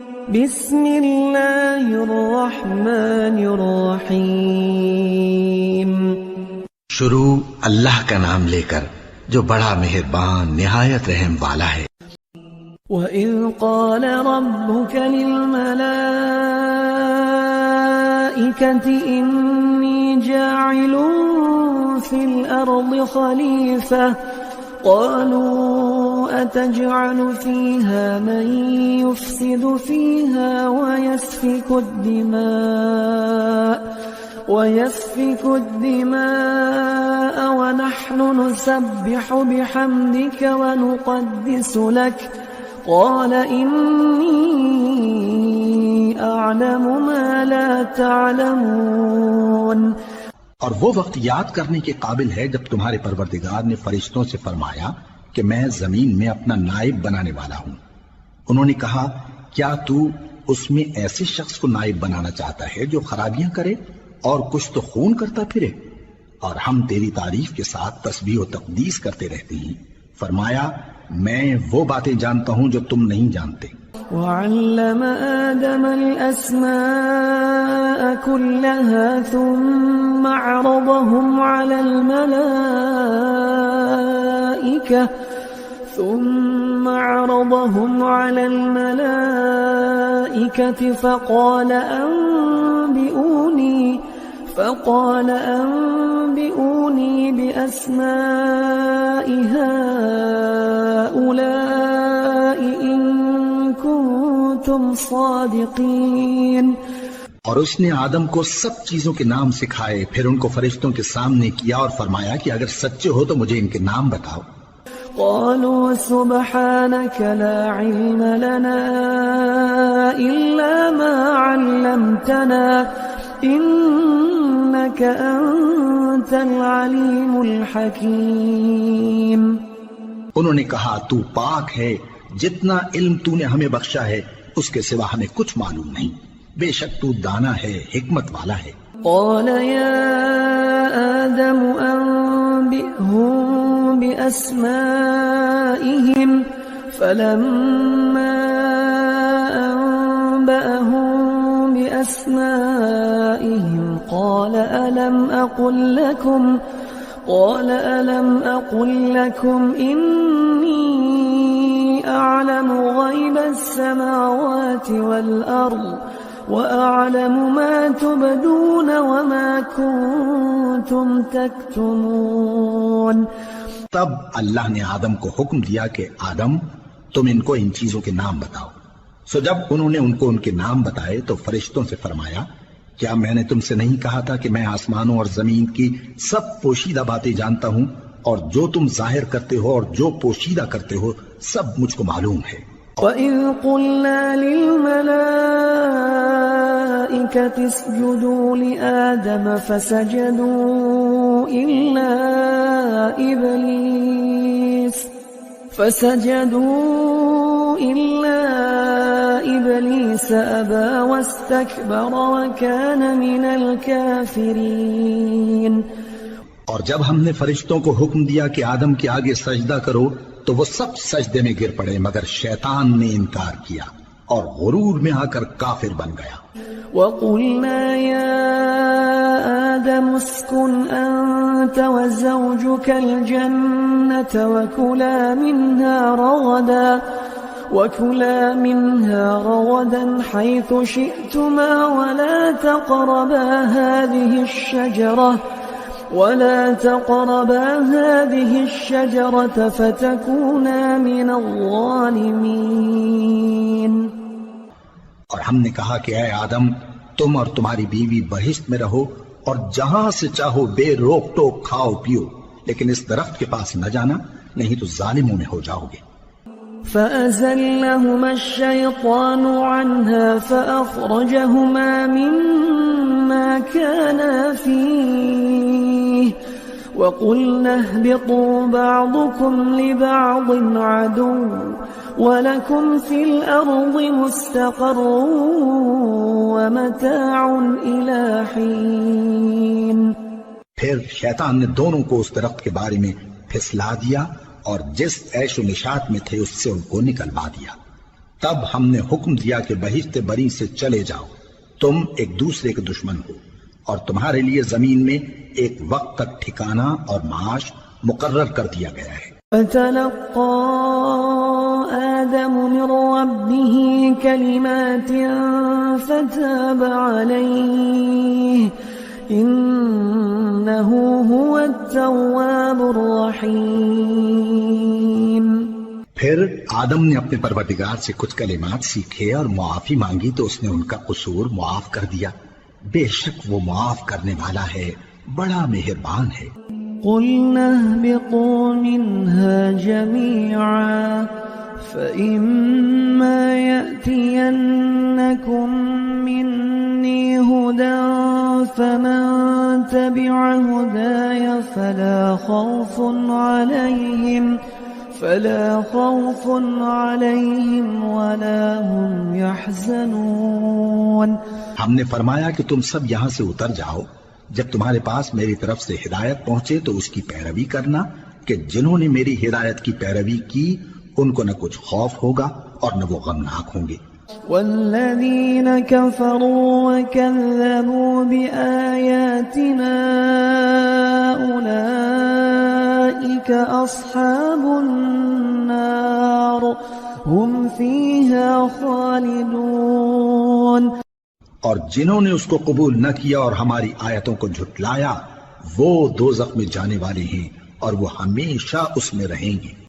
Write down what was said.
بسم اللہ الرحمن الرحیم. شروع اللہ کا نام لے کر جو بڑا مہربان نہایت رحم والا ہے. وَإِذْ قَالَ رَبُّكَ لِلْمَلَائِكَةِ إِنِّي جَاعِلٌ فِي الْأَرْضِ خَلِيفَةً قَالُوا أَتَجْعَلُ فِيهَا مَن يُفْسِدُ فِيهَا وَيَسْفِكُ الدِّمَاءَ وَنَحْنُ نُسَبِّحُ بِحَمْدِكَ وَنُقَدِّسُ لَكَ قَالَ إِنِّي أَعْلَمُ مَا لَا تَعْلَمُونَ. اور وہ وقت یاد کرنے کے قابل ہے جب تمہارے پروردگار نے فرشتوں سے فرمایا کہ میں زمین میں اپنا نائب بنانے والا ہوں. انہوں نے کہا کیا تو اس میں ایسے شخص کو نائب بنانا چاہتا ہے جو خرابیاں کرے اور کچھ تو خون کرتا پھرے؟ اور ہم تیری تعریف کے ساتھ تسبیح و تقدیس کرتے رہتے ہیں. فرمایا میں وہ باتیں جانتا ہوں جو تم نہیں جانتے. وَعَلَّمَ آدَمَ الْأَسْمَاءَ كُلَّهَا ثُمَّ عَرَضَهُمْ عَلَى الْمَلَائِكَةِ فقال أنبئوني بأسماء هؤلاء إن كنتم صادقين. اور اس نے آدم کو سب چیزوں کے نام سکھائے، پھر ان کو فرشتوں کے سامنے کیا اور فرمایا کہ اگر سچے ہو تو مجھے ان کے نام بتاؤ. قالوا سبحانك لا علم لنا إلا ما علمتنا إنك أنت العليم الحكيم. انہوں نے کہا تو پاک ہے، جتنا علم تو نے ہمیں بخشا ہے اس کے سوا ہمیں کچھ معلوم نہیں، بے شک تو دانا ہے، حکمت والا ہے. قال يا آدم أنبئهم بأسمائهم فلما أنبأهم بأسمائهم قال ألم أقل لكم إني أعلم غيب السماوات والأرض وأعلم ما تبدون وما كنتم تكتمون. تب اللہ نے آدم کو حکم دیا کہ آدم تم ان کو ان چیزوں کے نام بتاؤ. سو جب انہوں نے ان کو ان کے نام بتائے تو فرشتوں سے فرمایا کیا میں نے تم سے نہیں کہا تھا کہ میں آسمانوں اور زمین کی سب پوشیدہ باتیں جانتا ہوں، اور جو تم ظاہر کرتے ہو اور جو پوشیدہ کرتے ہو سب مجھ کو معلوم ہے. وَإِذْ قُلْنَا لِلْمَلَائِكَةِ اسْجُدُوا لِآدَمَ فَسَجَدُوا إِلَّا إِبْلِيسَ أَبَى وَاسْتَكْبَرَ وَكَانَ مِنَ الْكَافِرِينَ. اور جب ہم نے فرشتوں کو حکم دیا کہ آدم کے آگے سجدہ کرو تو وہ سب سجدے میں گر پڑے مگر شیطان نے انکار کیا اور غرور میں آ کر کافر بن گیا. وَقُلْنَا يَا آدَمُ اسْكُنْ أَنْتَ وَزَوْجُكَ الْجَنَّةَ وَكُلَا مِنْهَا رَغَدًا حَيْثُ شِئْتُمَا وَلَا تَقْرَبَا هَذِهِ الشَّجَرَةَ فَتَكُونَا مِنَ الظَّالِمِينَ. اور ہم نے کہا کہ اے آدم تم اور تمہاری بیوی بہشت میں رہو اور جہاں سے چاہو بے روک ٹوک کھاؤ پیو، لیکن اس درخت کے پاس نہ جانا نہیں تو ظالموں میں ہو جاؤ گے. فَأَزَلَّهُمَا الشَّيْطَانُ عَنْهَا فَأَخْرَجَهُمَا مِمَّا كَانَا فِيهِ وَقُلْنَا اهْبِطُوا بَعْضُكُمْ لِبَعْضٍ عَدُوٌّ وَلَكُمْ فِي الْأَرْضِ مُسْتَقَرٌّ وَمَتَاعٌ إِلَى حِينٍ. پھر شیطان نے دونوں کو اس درخت کے بارے میں پھسلا دیا اور جس عیش و نشاط میں تھے اس سے ان کو نکلوا دیا. تب ہم نے حکم دیا کہ بہشت بری سے چلے جاؤ، تم ایک دوسرے کے دشمن ہو، اور تمہارے لیے زمین میں ایک وقت تک ٹھکانہ اور معاش مقرر کر دیا گیا ہے۔ فتلقى آدم من ربه كلمات فتاب عليه إنه هو التواب الرحيم۔ پھر آدم نے اپنے پروردگار سے کچھ کلمات سیکھے اور معافی مانگی تو اس نے ان کا قصور معاف کر دیا، بے شک وہ معاف کرنے والا ہے، بڑا مہربان ہے۔ قلنا اهبطوا منها جميعا فإما يأتينكم مني هدى فمن تبع هداي فلا خوف عليهم ولا هم يحزنون۔ ہم نے فرمایا کہ تم سب یہاں سے اتر جاؤ، جب تمہارے پاس میری طرف سے ہدایت پہنچے تو اس کی پیروی کرنا کہ جنہوں نے میری ہدایت کی پیروی کی ان کو نہ کچھ خوف ہوگا اور نہ وہ غمناک ہوں گے۔ والذين كفروا وكذبوا بآياتنا أولئك أصحاب النار هم فيها خالدون۔ اور جنہوں نے اس کو قبول نہ کیا اور ہماری آیتوں کو جھٹلایا وہ دوزخ میں جانے والے ہیں اور وہ ہمیشہ اس میں رہیں گے۔